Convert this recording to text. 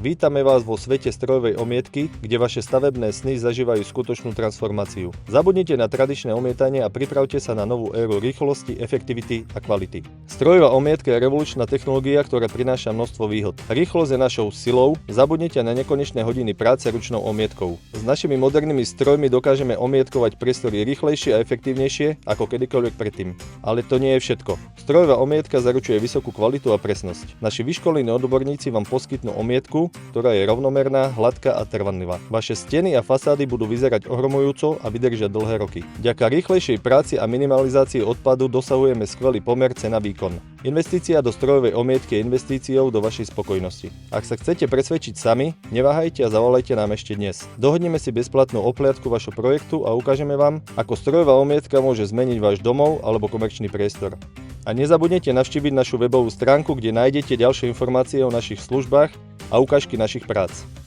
Vítame vás vo svete strojovej omietky, kde vaše stavebné sny zažívajú skutočnú transformáciu. Zabudnite na tradičné omietanie a pripravte sa na novú éru rýchlosti, efektivity a kvality. Strojová omietka je revolučná technológia, ktorá prináša množstvo výhod. Rýchlosť je našou silou, zabudnite na nekonečné hodiny práce ručnou omietkou. S našimi modernými strojmi dokážeme omietkovať priestory rýchlejšie a efektívnejšie ako kedykoľvek predtým. Ale to nie je všetko. Strojová omietka zaručuje vysokú kvalitu a presnosť. Naši vyškolení odborníci vám poskytnú omietku, ktorá je rovnomerná, hladká a trvanlivá. Vaše steny a fasády budú vyzerať ohromujúco a vydržia dlhé roky. Vďaka rýchlejšej práci a minimalizácii odpadu dosahujeme skvelý pomer cena-výkon. Investícia do strojovej omietky je investíciou do vašej spokojnosti. Ak sa chcete presvedčiť sami, neváhajte a zavolajte nám ešte dnes. Dohodneme si bezplatnú obhliadku vašho projektu a ukážeme vám, ako strojová omietka môže zmeniť váš domov alebo komerčný priestor. A nezabudnite navštíviť našu webovú stránku, kde nájdete ďalšie informácie o našich službách a ukážky našich prác.